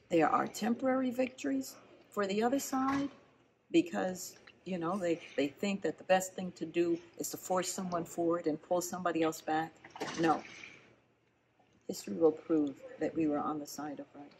There are temporary victories for the other side because, you know, they think that the best thing to do is to force someone forward and pull somebody else back. No. History will prove that we were on the side of right.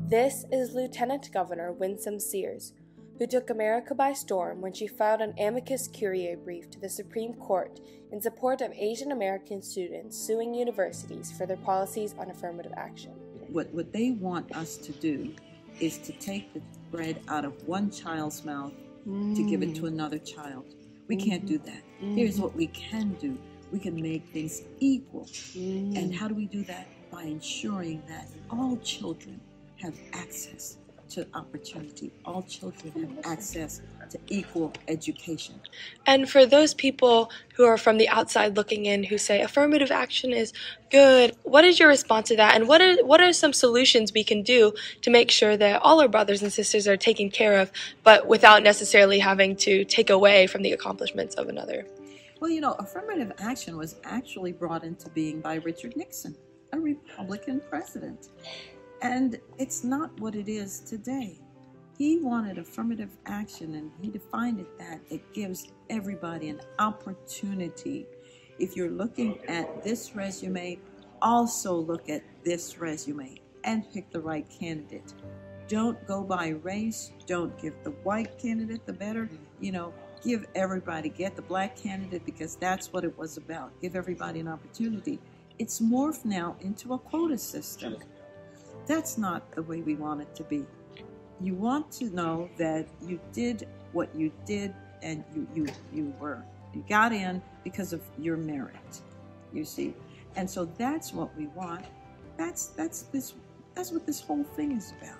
This is Lieutenant Governor Winsome Sears, who took America by storm when she filed an amicus curiae brief to the Supreme Court in support of Asian American students suing universities for their policies on affirmative action. What they want us to do is to take the bread out of one child's mouth to give it to another child. We can't do that. Here's what we can do. We can make things equal. And how do we do that? By ensuring that all children have access to opportunity. All children have access to equal education. And for those people who are from the outside looking in who say affirmative action is good, what is your response to that? And what are some solutions we can do to make sure that all our brothers and sisters are taken care of, but without necessarily having to take away from the accomplishments of another? Well, you know, affirmative action was actually brought into being by Richard Nixon, a Republican president. And it's not what it is today. He wanted affirmative action, and he defined it that it gives everybody an opportunity. If you're looking at this resume, also look at this resume and pick the right candidate. Don't go by race. Don't give the white candidate the better. You know, give everybody, get the black candidate, because that's what it was about. Give everybody an opportunity. It's morphed now into a quota system. That's not the way we want it to be. You want to know that you did what you did, and you got in because of your merit, you see. And so that's what we want. That's what this whole thing is about.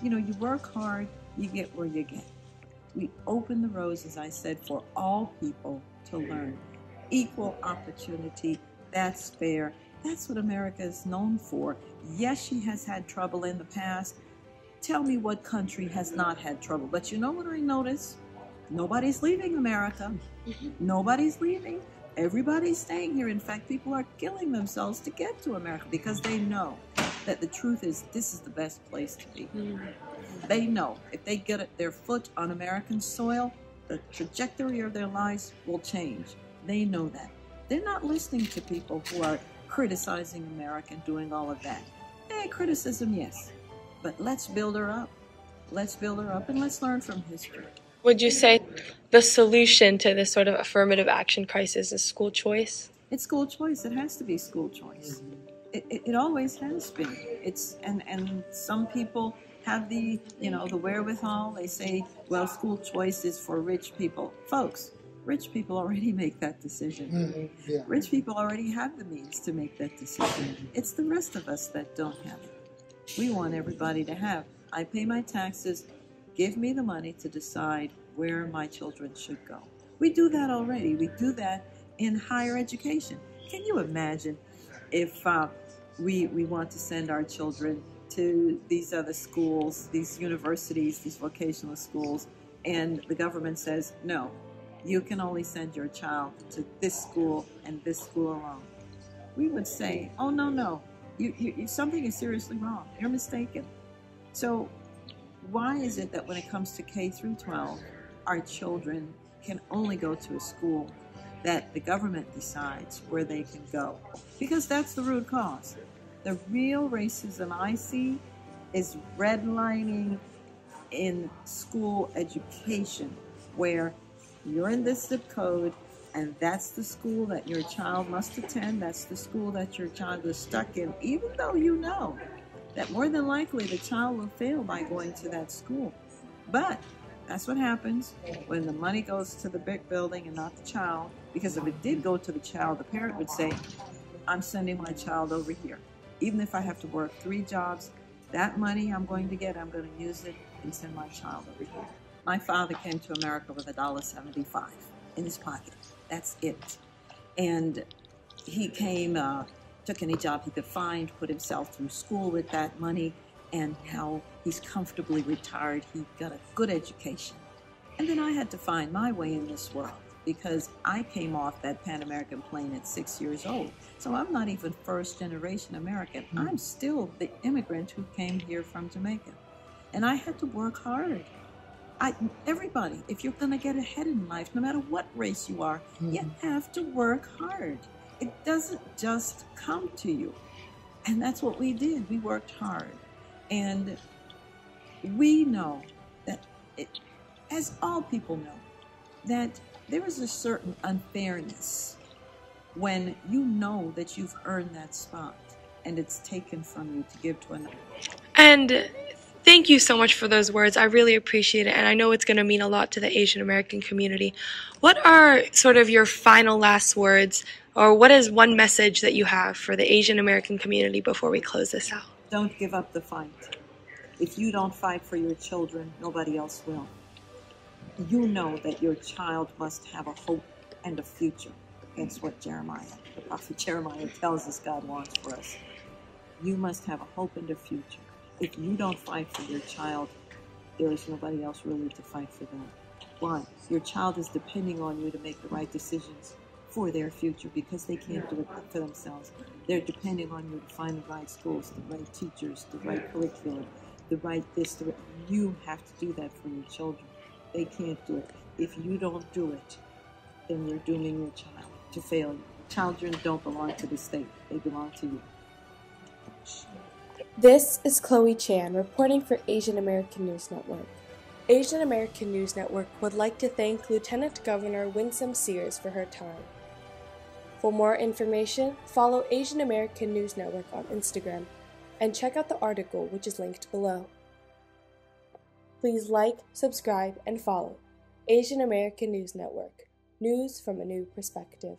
You know, you work hard, you get where you get. We open the roads, as I said, for all people to learn. Equal opportunity, that's fair. That's what America is known for. Yes, she has had trouble in the past. Tell me what country has not had trouble. But you know what I notice? Nobody's leaving America. Nobody's leaving. Everybody's staying here. In fact, people are killing themselves to get to America because they know that the truth is this is the best place to be. They know if they get their foot on American soil, the trajectory of their lives will change. They know that. They're not listening to people who are criticizing America and doing all of that. Criticism, yes. But let's build her up. Let's build her up and let's learn from history. Would you say the solution to this sort of affirmative action crisis is school choice? It's school choice. It has to be school choice. It always has been. And some people have the wherewithal. They say, well, school choice is for rich people. Folks, rich people already make that decision. Yeah. Rich people already have the means to make that decision. It's the rest of us that don't have it. We want everybody to have. I pay my taxes. Give me the money to decide where my children should go. We do that already. We do that in higher education. Can you imagine if we want to send our children to these other schools, these universities, these vocational schools, and the government says, no, you can only send your child to this school and this school alone? We would say, oh, no, something is seriously wrong. You're mistaken. So why is it that when it comes to K through 12, our children can only go to a school that the government decides where they can go? Because that's the root cause. The real racism I see is redlining in school education, where you're in this zip code and that's the school that your child must attend, that's the school that your child is stuck in, even though you know that more than likely the child will fail by going to that school. But that's what happens when the money goes to the big building and not the child, because if it did go to the child, the parent would say, I'm sending my child over here. Even if I have to work 3 jobs, that money I'm going to get, I'm going to use it and send my child over here. My father came to America with $1.75 in his pocket. That's it. And he came, took any job he could find, put himself through school with that money, and now he's comfortably retired. He got a good education. And then I had to find my way in this world. because I came off that Pan American plane at 6 years old. So I'm not even first generation American. I'm still the immigrant who came here from Jamaica. And I had to work hard. Everybody, if you're going to get ahead in life, no matter what race you are, you have to work hard. It doesn't just come to you. And that's what we did. We worked hard. And we know that, as all people know, that there is a certain unfairness when you know that you've earned that spot and it's taken from you to give to another. And thank you so much for those words. I really appreciate it, and I know it's going to mean a lot to the Asian American community. What are sort of your final last words, or what is one message that you have for the Asian American community before we close this out? Don't give up the fight. If you don't fight for your children, nobody else will. You know that your child must have a hope and a future. That's what the prophet Jeremiah tells us God wants for us. You must have a hope and a future. If you don't fight for your child, there is nobody else really to fight for them. Why? Your child is depending on you to make the right decisions for their future because they can't do it for themselves. They're depending on you to find the right schools, the right teachers, the right curriculum, the right this, you have to do that for your children. They can't do it. If you don't do it, then you're dooming your child to failure. Children don't belong to the state. They belong to you. This is Chloe Chan reporting for Asian American News Network. Asian American News Network would like to thank Lieutenant Governor Winsome Sears for her time. For more information, follow Asian American News Network on Instagram and check out the article which is linked below. Please like, subscribe, and follow Asian American News Network. News from a new perspective.